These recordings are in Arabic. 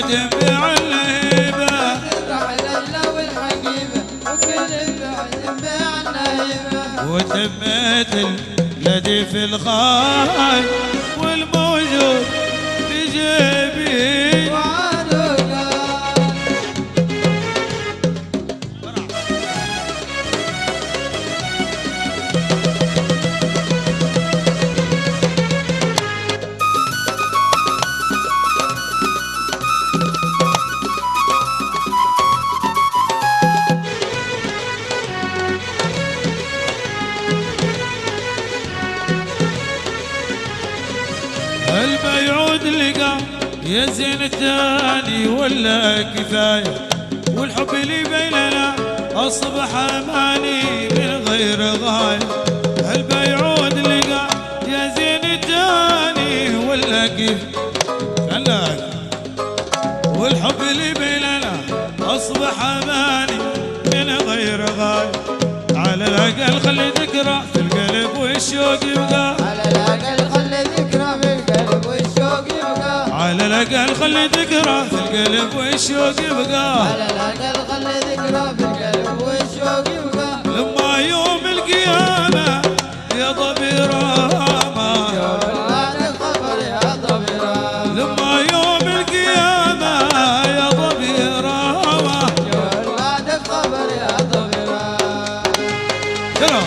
دمع اللهيبة وتمت الذي في الخاي والموجود في جيبي البيعود لقى يا زين الثاني ولا كفاية والحب اللي بيننا أصبح أماني من غير غاية. البيعود لقى يا زين الثاني ولا كفاية والحب اللي بيننا أصبح أماني من غير غاية. على الأقل خلي ذكرى في القلب والشوق يبقى على الأقل خلي ذكرى في القلب والشوق يبقى على الأقل خلي ذكرى في القلب والشوق يبقى لما يوم القيامة يا ضبيرامة يا خبر يا ضبيرامة لما يوم القيامة يا ضبيرامة يا خبر يا ضبيرامة ترى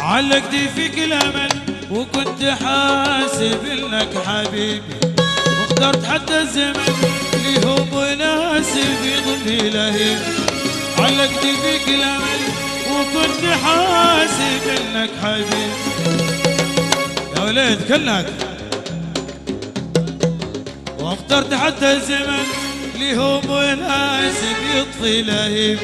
علقتي فيك الامل وكنت حاسب انك حبيبي واخترت حتى الزمن اللي هو مناسب يضمي لهيب. علقتي فيك الامل وكنت حاسب انك حبيبي يا ولد كلك واخترت حتى الزمن اللي هو مناسب يطفي لهيب.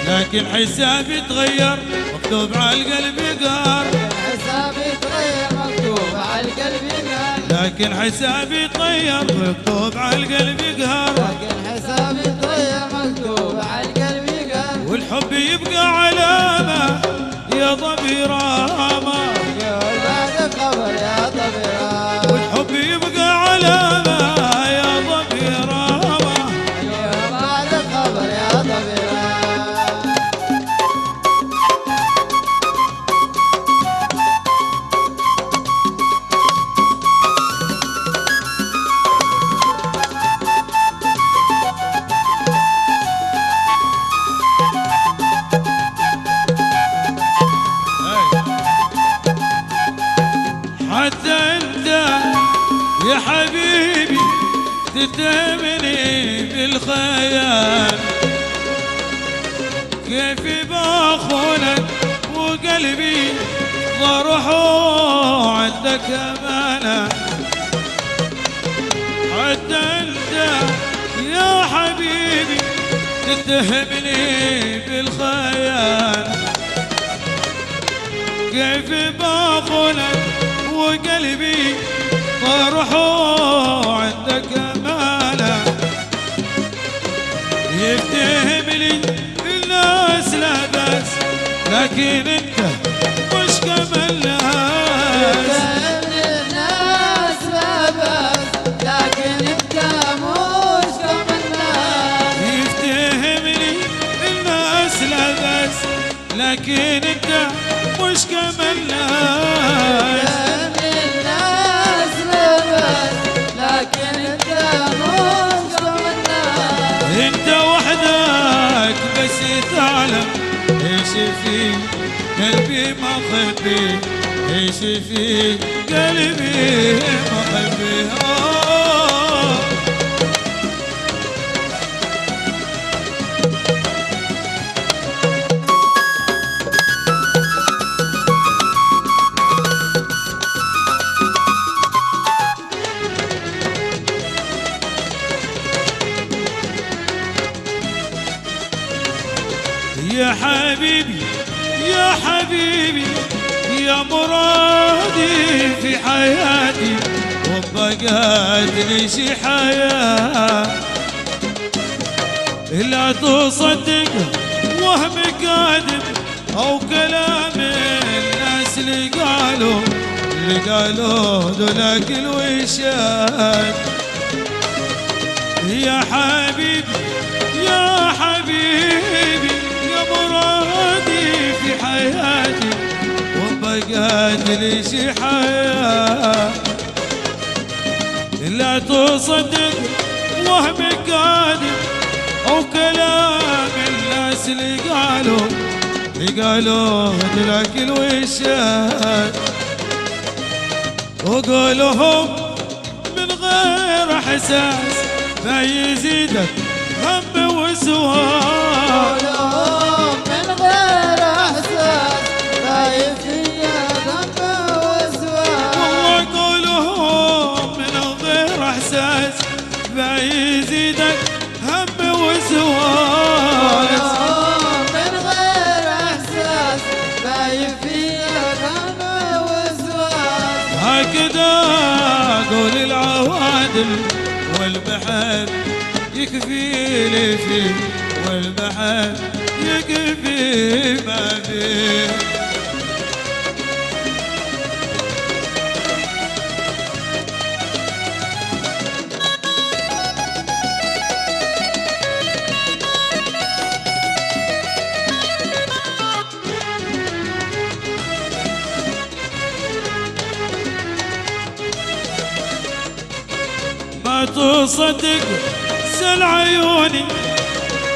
لكن حسابي تغير مكتوب على القلب قار حسابي تغير مكتوب على القلب قار لكن حسابي تغير مكتوب على القلب قار لكن حسابي تغير مكتوب على القلب قار والحب يبقى علامة يا ضبيرامة يا ولاد خبر يا ضبيرامة والحب يبقى علامة يا ضبيرامة يا ولاد خبر يا ضبيرامة حتى انت يا حبيبي تتهمني بالخيال كيف باخونك وقلبي ضرحوا عندك امانه. حتى انت يا حبيبي تتهمني بالخيال كيف باخونك وقلبي فرحوا عندك امانه. يفتهم لي الناس لا بس لكن انت مش كمل ناس الناس لا بس لكن انت مش كمل ناس يفتهم لي الناس لا بس لكن انت مش كمل ناس الناس لا بس لكن انت مش كمل ناس انت وحدك بس تعلم ايش في قلبي مخبي ايش في قلبي مخبي يا حبيبي يا حبيبي يا مرادي في حياتي وبقات لي شي حياة لا تصدق وهم كاذب او كلام الناس اللي قالوا ذولاك الوشات. يا حبيبي يا حبيبي يا مرادي في حياتي وبقات لي شي حياة. لا تصدق وهم كاذب او كلام الناس اللي قالوا ذولاك الوشات. وقولهم من غير احساس ما يزيدك هم وسواس. قولهم من غير احساس ما يزيدك هم وسواس. والله قولهم من غير احساس ما يزيدك هم وسواس. قولهم من غير احساس ما يفيدك هم وسواس. هكذا قول العوادل والبحر يكفي لي فيه والبحر يكفي ما فيه. ما تصدق سل عيوني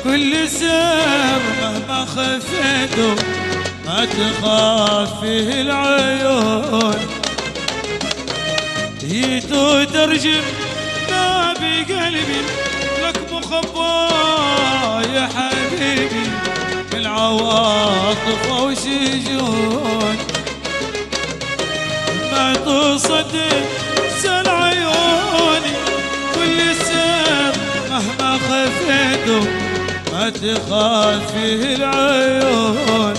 كل سر مهما خفيته ما تخاف فيه العيون. جيت ترجم ما بقلبي لك مخبى يا حبيبي بالعواطف او شجون. ما تصدق سل عيوني كل سر مهما خفيته ما تخاف فيه العيون.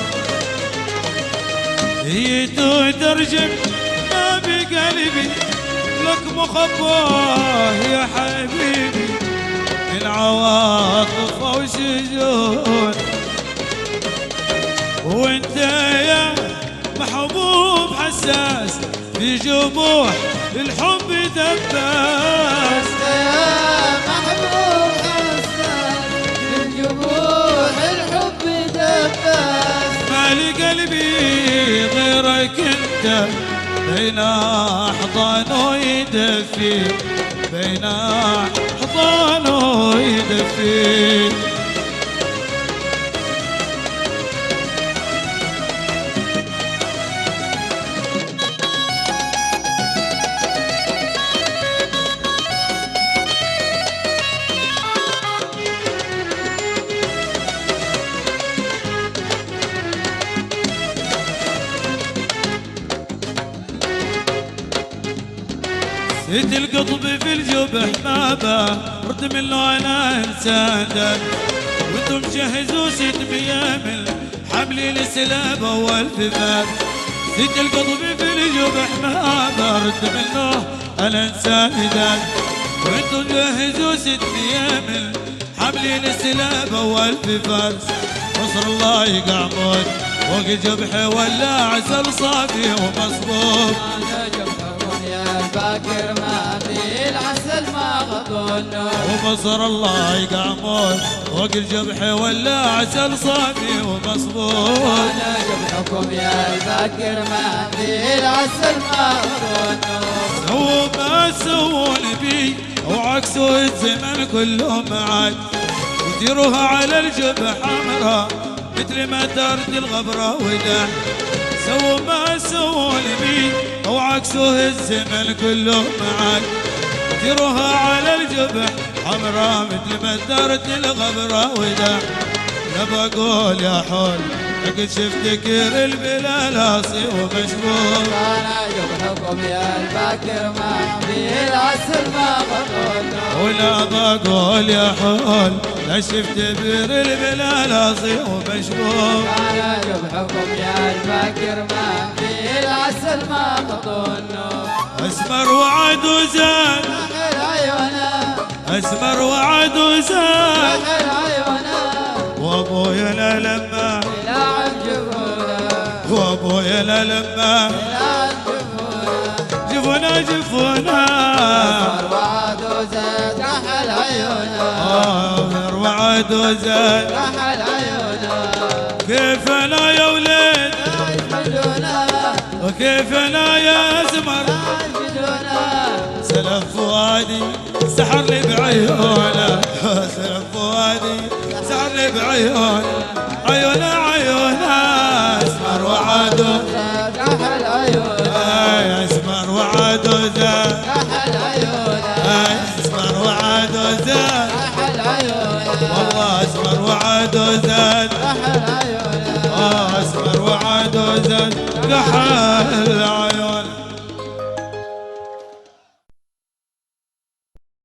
جيت ترجم ما بقلبي لك مخباه يا حبيبي العواطف او شجون. وانت يا محبوب حساس في جموح الحب دباس. يا محبوب حساس في جموح الحب دباس. مالي قلبي غيرك انت بين احضانه يدفي بين احضانه يدفي. زيت القطب في الجبح ما برد منه انا انسان. وانتم جهزوا 600 من حملي السلاب والففات. زيت القطب في الجبح ما برد منه انا انسان. وانتم جهزوا 600 من حملي السلاب والففات. نصر الله يقع موت فوق جبحي ولا عسل صافي ومصبوب. باكر ما في العسل ما غضونه. وبصر الله يقع موت فوق الجبح ولا عسل صافي ومصبوب. انا جبحكم يا الباكر ما في العسل ما غضونه. سووا ما سووا بي وعكسوا الزمن كله معاد. وديروها على الجبح حمراء مثل ما دارت الغبرة ودان. سووا ما سووا بي وعكسوه الزمن كله معاك. ديروها على الجبح حمراء مثل ما دارت الغبرة وداع. لا بقول يا حول لقد شفت كير البلال اصي ومشبوب. انا جبحكم يا الباكر ما في العسل ما غضونه. ولا بقول يا حول لا شفت بير البلال اصي ومشبوب. انا جبحكم يا الباكر ما في العسل ما غضونه. اسمر وعد وزاد اخر عيونه اسمر وعد وزاد اخر عيونه. وابويا لا لما يلعن جفونه وابويا لا لما يلعن جفونه جفونا جفونا أسمر وعد وزاد كحل عيونه وعد وزاد كحل عيونه كيف انا يا ولد نعيش بدونه وكيف انا يا زمر نعيش بدونه سلف فؤادي سحر لي بعيونه سلف فؤادي سحر لي بعيونه عيونه عيونه اسمر وعد زاد كحل عيونه اسمر وعد وزاد كحل عيونه اسمر وعد وزاد كحل عيونه والله اسمر وعد وزاد كحل عيونه اسمر وعد وزاد كحل